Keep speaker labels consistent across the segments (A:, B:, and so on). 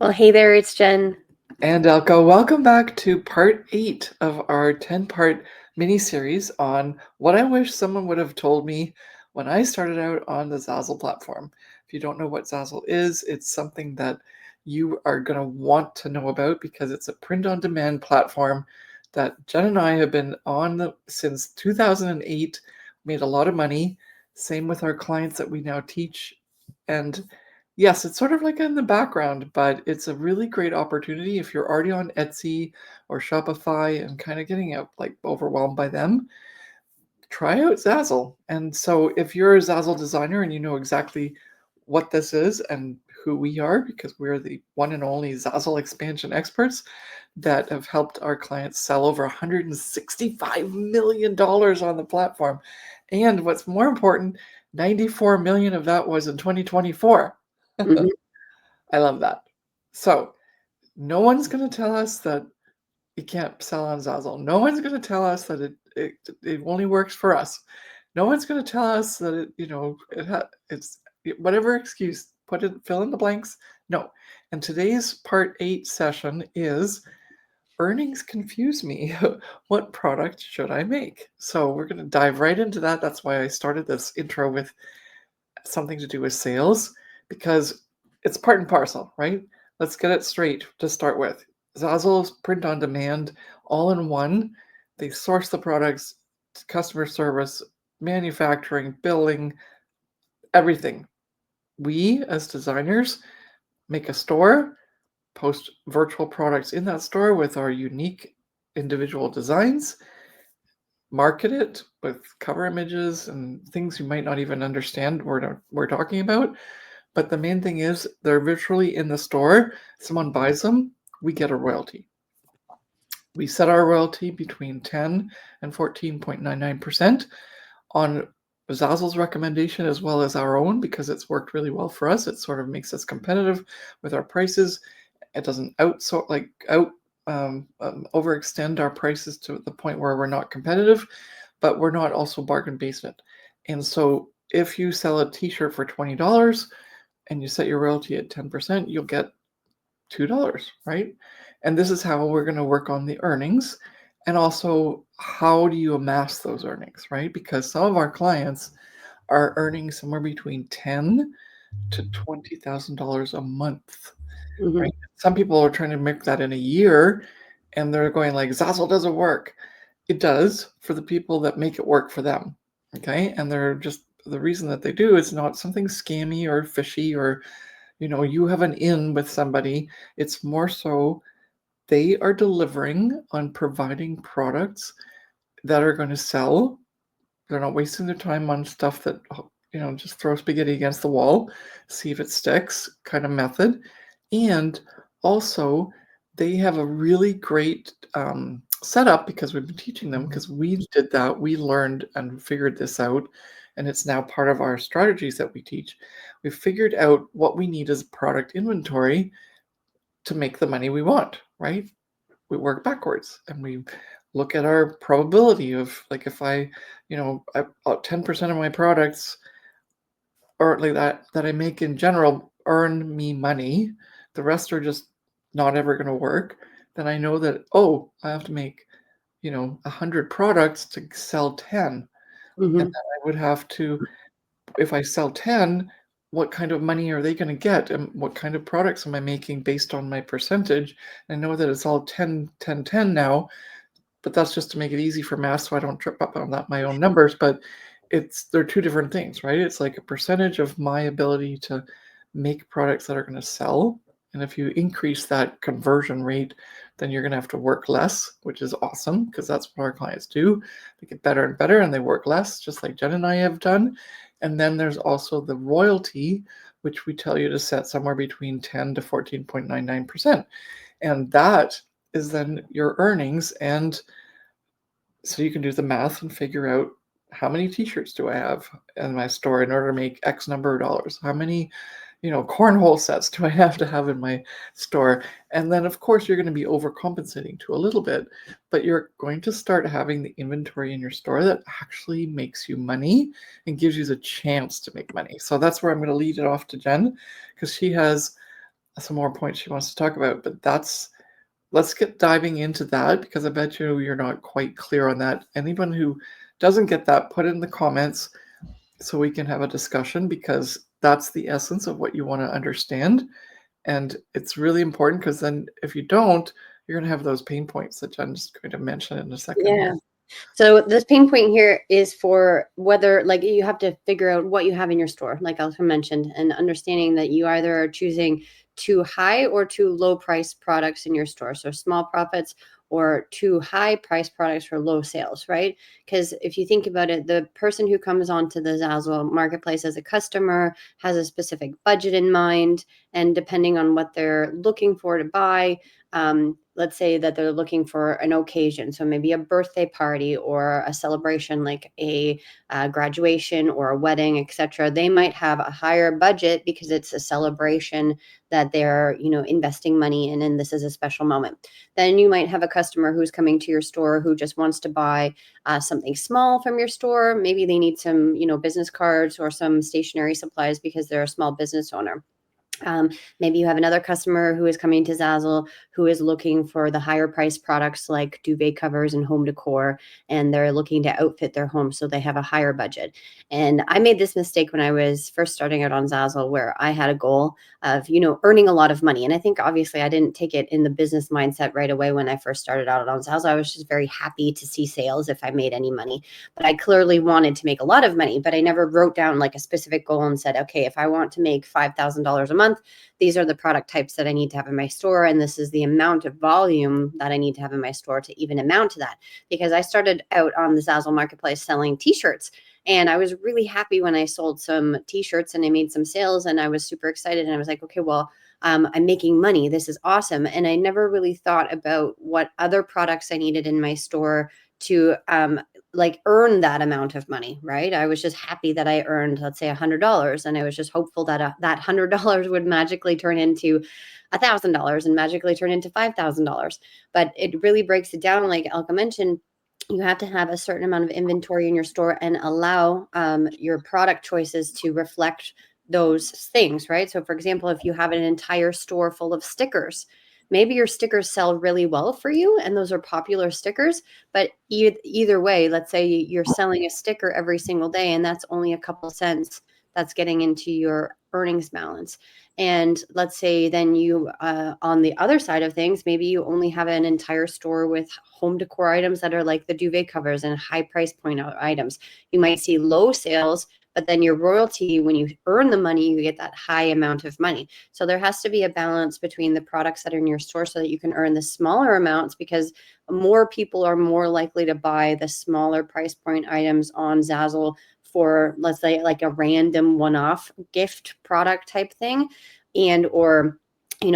A: Well, hey there, it's Jen.
B: And Elke, welcome back to part 8 of our 10-part mini-series on what I wish someone would have told me when I started out on the Zazzle platform. If you don't know what Zazzle is, it's something that you are going to want to know about because it's a print-on-demand platform that Jen and I have been on since 2008, made a lot of money. Same with our clients that we now teach. And yes, it's sort of like in the background, but it's a really great opportunity if you're already on Etsy or Shopify and kind of getting out like overwhelmed by them. Try out Zazzle. And so if you're a Zazzle designer and you know exactly what this is and who we are, because we're the one and only Zazzle expansion experts that have helped our clients sell over $165 million on the platform. And what's more important, 94 million of that was in 2024.
A: Mhm.
B: I love that. So no one's going to tell us that you can't sell on Zazzle. No one's going to tell us that it only works for us. No one's going to tell us that it's whatever excuse. Fill in the blanks. No. And today's part 8 session is earnings confuse me. What product should I make? So we're going to dive right into that. That's why I started this intro with something to do with sales because it's part and parcel, right? Let's get it straight to start with. Zazzle's print on demand, all in one. They source the products, customer service, manufacturing, billing, everything. We, as designers, make a store, post virtual products in that store with our unique individual designs, market it with cover images and things you might not even understand we're talking about. But the main thing is they're virtually in the store. Someone buys them, we get a royalty. We set our royalty between 10 and 14.99% on Zazzle's recommendation as well as our own because it's worked really well for us. It sort of makes us competitive with our prices. It doesn't overextend our prices to the point where we're not competitive, but we're not also bargain basement. And so if you sell a t-shirt for $20 and you set your royalty at 10%, you'll get $2, right? And this is how we're going to work on the earnings. And also, how do you amass those earnings, right? Because some of our clients are earning somewhere between $10,000 to $20,000 a month,
A: Mhm.
B: right? Some people are trying to make that in a year, and they're going like, Zazzle doesn't work. It does for the people that make it work for them, okay? And they're just the reason that they do is not something scammy or fishy or you have an in with somebody. It's more so they are delivering on providing products that are going to sell. They're not wasting their time on stuff that, just throw spaghetti against the wall, see if it sticks kind of method. And also, they have a really great setup because we've been teaching them because we did that. We learned and figured this out. And it's now part of our strategies that we teach. We figured out what we need as product inventory to make the money we want, right? We work backwards and we look at our probability of like if about 10% of my products or like that I make in general earn me money, the rest are just not ever going to work, then I know that, oh, I have to make 100 products to sell 10. And then
A: Mhm.
B: I would have to, if I sell 10, what kind of money are they going to get and what kind of products am I making based on my percentage? I know that it's all 10 10 10 now, but that's just to make it easy for math so I don't trip up on that my own numbers. But they're two different things, right? It's like a percentage of my ability to make products that are going to sell. And if you increase that conversion rate, then you're going to have to work less, which is awesome because that's what our clients do. They get better and better and they work less, just like Jen and I have done. And then there's also the royalty, which we tell you to set somewhere between 10 to 14.99%. And that is then your earnings. And so you can do the math and figure out how many t-shirts do I have in my store in order to make X number of dollars? How many, cornhole sets do I have to have in my store? And then of course you're going to be overcompensating to a little bit, but you're going to start having the inventory in your store that actually makes you money and gives you the chance to make money. So that's where I'm going to lead it off to Jen because she has some more points she wants to talk about, but let's get diving into that because I bet you're not quite clear on that. Anyone who doesn't get that, put it in the comments so we can have a discussion because that's the essence of what you want to understand. And it's really important because then if you don't, you're going to have those pain points that Jen's going to mention in a second
A: Yeah.
B: here.
A: So this pain point here is for whether, like, you have to figure out what you have in your store, like Elke mentioned, and understanding that you either are choosing too high or too low price products in your store. So small profits or too high price products for low sales, right? Because if you think about it, the person who comes onto the Zazzle marketplace as a customer has a specific budget in mind. And depending on what they're looking for to buy, let's say that they're looking for an occasion, so maybe a birthday party or a celebration like a graduation or a wedding, etc. They might have a higher budget because it's a celebration that they're, investing money in, and this is a special moment. Then you might have a customer who's coming to your store who just wants to buy something small from your store. Maybe they need some, business cards or some stationery supplies because they're a small business owner. Maybe you have another customer who is coming to Zazzle who is looking for the higher price products like duvet covers and home decor, and they're looking to outfit their home, so they have a higher budget. And I made this mistake when I was first starting out on Zazzle, where I had a goal of, earning a lot of money. And I think obviously I didn't take it in the business mindset right away when I first started out on Zazzle. I was just very happy to see sales if I made any money. But I clearly wanted to make a lot of money, but I never wrote down like a specific goal and said, okay, if I want to make $5,000 a month, these are the product types that I need to have in my store. And this is the amount of volume that I need to have in my store to even amount to that. Because I started out on the Zazzle marketplace selling t-shirts. And I was really happy when I sold some t-shirts and I made some sales, and I was super excited. And I was like, okay, well, I'm making money. This is awesome. And I never really thought about what other products I needed in my store to like earn that amount of money, right? I was just happy that I earned, let's say, $100, and I was just hopeful that that $100 would magically turn into $1,000 and magically turn into $5,000. But it really breaks it down, like Elke mentioned. You have to have a certain amount of inventory in your store and allow your product choices to reflect those things, right? So, for example, if you have an entire store full of stickers, maybe your stickers sell really well for you, and those are popular stickers. But either way, let's say you're selling a sticker every single day, and that's only a couple cents that's getting into your earnings balance. And let's say then you, on the other side of things, maybe you only have an entire store with home decor items that are like the duvet covers and high price point items. You might see low sales, but then your royalty, when you earn the money, you get that high amount of money. So there has to be a balance between the products that are in your store so that you can earn the smaller amounts, because more people are more likely to buy the smaller price point items on Zazzle for, let's say, like a random one-off gift product type thing, and or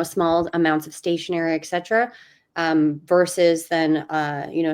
A: small amounts of stationery, etc. Versus then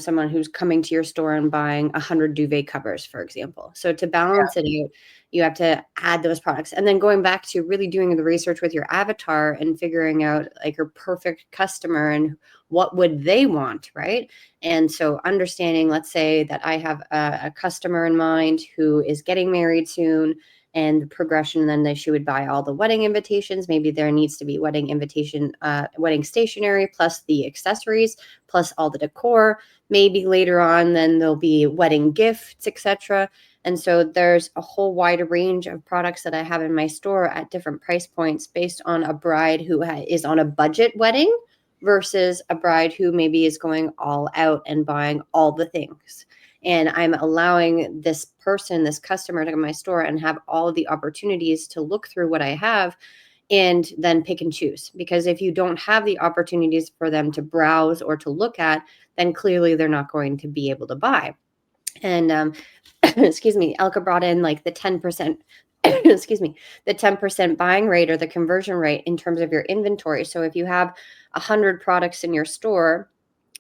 A: someone who's coming to your store and buying 100 duvet covers, for example. So to balance it out, you have to add those products, and then going back to really doing the research with your avatar and figuring out like your perfect customer and what would they want, right? And so understanding, let's say that I have a customer in mind who is getting married soon, and the progression, then she would buy all the wedding invitations. Maybe there needs to be wedding invitation, wedding stationery, plus the accessories, plus all the decor. Maybe later on, then there'll be wedding gifts, etc. And so there's a whole wide range of products that I have in my store at different price points based on a bride who is on a budget wedding versus a bride who maybe is going all out and buying all the things. And I'm allowing this person, this customer, to come to my store and have all of the opportunities to look through what I have and then pick and choose. Because if you don't have the opportunities for them to browse or to look at, then clearly they're not going to be able to buy. And excuse me, Elke brought in like the 10%, excuse me, the 10% buying rate or the conversion rate in terms of your inventory. So if you have 100 products in your store,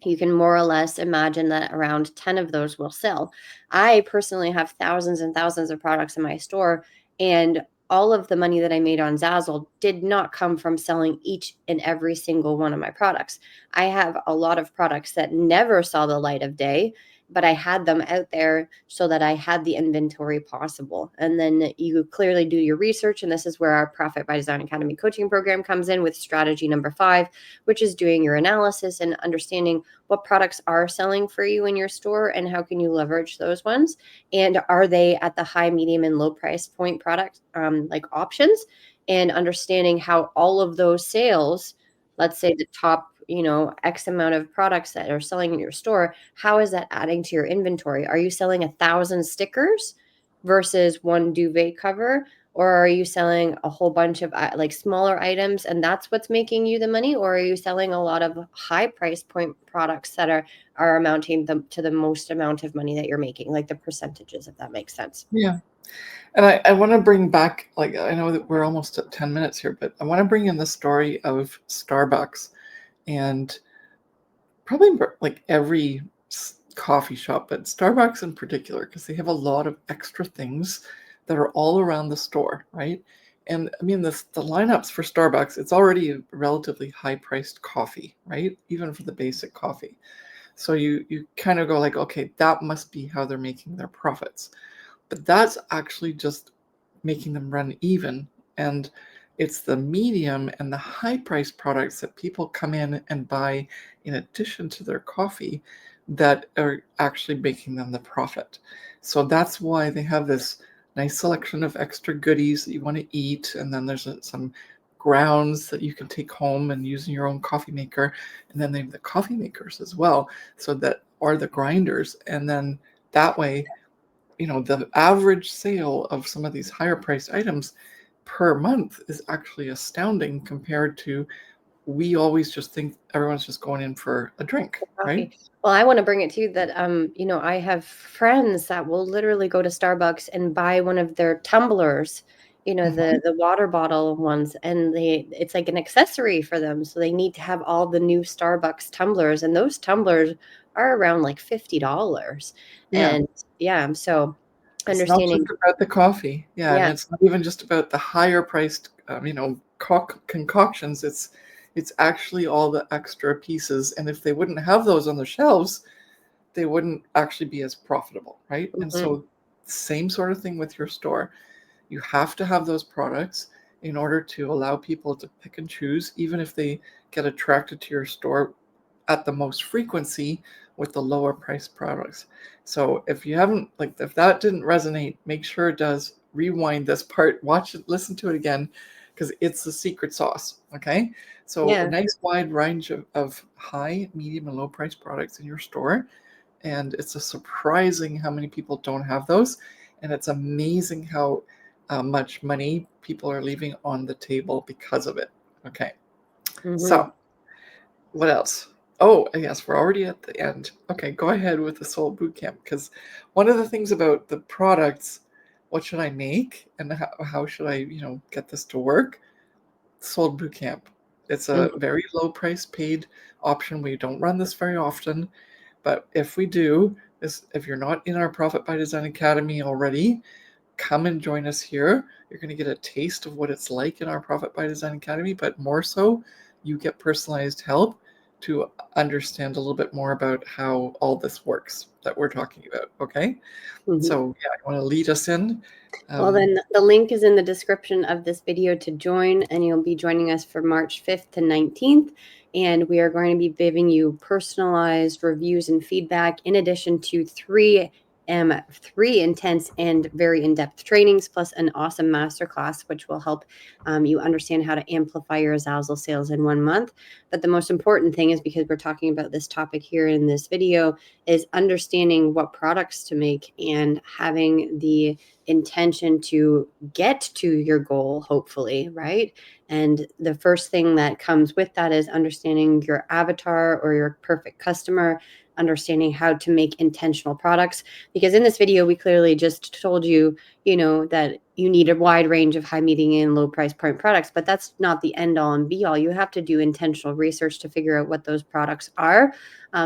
A: you can more or less imagine that around 10 of those will sell. I personally have thousands and thousands of products in my store, and all of the money that I made on Zazzle did not come from selling each and every single one of my products. I have a lot of products that never saw the light of day, but I had them out there so that I had the inventory possible. And then you clearly do your research. And this is where our Profit by Design Academy coaching program comes in with strategy number 5, which is doing your analysis and understanding what products are selling for you in your store and how can you leverage those ones. And are they at the high, medium, and low price point product like options, and understanding how all of those sales, let's say the top, X amount of products that are selling in your store, how is that adding to your inventory? Are you selling 1,000 stickers versus one duvet cover? Or are you selling a whole bunch of like smaller items and that's what's making you the money? Or are you selling a lot of high price point products that are amounting to the most amount of money that you're making, like the percentages, if that makes sense?
B: Yeah. And I want to bring back, like, I know that we're almost at 10 minutes here, but I want to bring in the story of Starbucks and probably like every coffee shop, but Starbucks in particular, because they have a lot of extra things that are all around the store, right? And I mean, the lineups for Starbucks, it's already a relatively high priced coffee, right? Even for the basic coffee. So you kind of go like, okay, that must be how they're making their profits. But that's actually just making them run even. And it's the medium and the high price products that people come in and buy in addition to their coffee that are actually making them the profit. So that's why they have this nice selection of extra goodies that you want to eat. And then there's some grounds that you can take home and use in your own coffee maker. And then they have the coffee makers as well. So that are the grinders. And then that way, the average sale of some of these higher priced items per month is actually astounding compared to, we always just think everyone's just going in for a drink, right?
A: Coffee. Well, I want to bring it to you that I have friends that will literally go to Starbucks and buy one of their tumblers,
B: Mhm.
A: the water bottle ones, and it's like an accessory for them. So they need to have all the new Starbucks tumblers, and those tumblers are around like $50.
B: Yeah.
A: And yeah, so
B: It's not just
A: understanding,
B: about the coffee. Yeah, and
A: yeah.
B: it's not even just about the higher priced, concoctions. It's actually all the extra pieces. And if they wouldn't have those on the shelves, they wouldn't actually be as profitable, right? And
A: Mhm.
B: so, same sort of thing with your store. You have to have those products in order to allow people to pick and choose, even if they get attracted to your store at the most frequency with the lower price products. So if you haven't, like, if that didn't resonate, make sure it does. Rewind this part, watch it, listen to it again, because it's the secret sauce. Okay. So a
A: Yeah.
B: nice wide range of high, medium, and low price products in your store. And it's a surprising how many people don't have those. And it's amazing how much money people are leaving on the table because of it. Okay.
A: Mhm.
B: So what else? Oh, yes, we're already at the end. Okay, go ahead with the Soul Bootcamp, because one of the things about the products, what should I make and how should I, get this to work? Soul Bootcamp. It's a
A: Mhm.
B: very low price paid option. We don't run this very often, but if we do, if you're not in our Profit by Design Academy already, come and join us here. You're going to get a taste of what it's like in our Profit by Design Academy, but more so, you get personalized help to understand a little bit more about how all this works that we're talking about. Okay.
A: Mhm.
B: So, yeah, I want to lead us in.
A: Well,
B: Um,
A: then the link is in the description of this video to join, and you'll be joining us for March 5th to 19th. And we are going to be giving you personalized reviews and feedback in addition to three intense and very in-depth trainings, plus an awesome masterclass, which will help you understand how to amplify your Zazzle sales in 1 month. But the most important thing is, because we're talking about this topic here in this video, is understanding what products to make and having the intention to get to your goal, hopefully, right? And the first thing that comes with that is understanding your avatar or your perfect customer, understanding how to make intentional products. Because in this video, we clearly just told you, that you need a wide range of high, medium, and low price point products, but that's not the end all and be all. You have to do intentional research to figure out what those products are,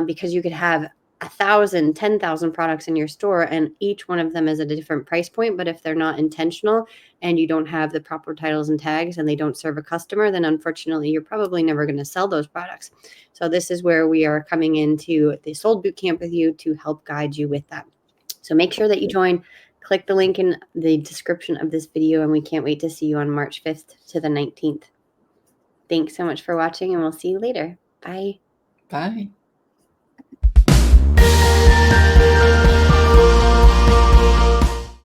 A: because you could have 1,000, 10,000 products in your store, and each one of them is at a different price point. But if they're not intentional and you don't have the proper titles and tags and they don't serve a customer, then unfortunately you're probably never going to sell those products. So this is where we are coming into the Sold Bootcamp with you to help guide you with that. So make sure that you join. Click the link in the description of this video, and we can't wait to see you on March 5th to the 19th. Thanks so much for watching, and we'll see you later. Bye.
B: Bye.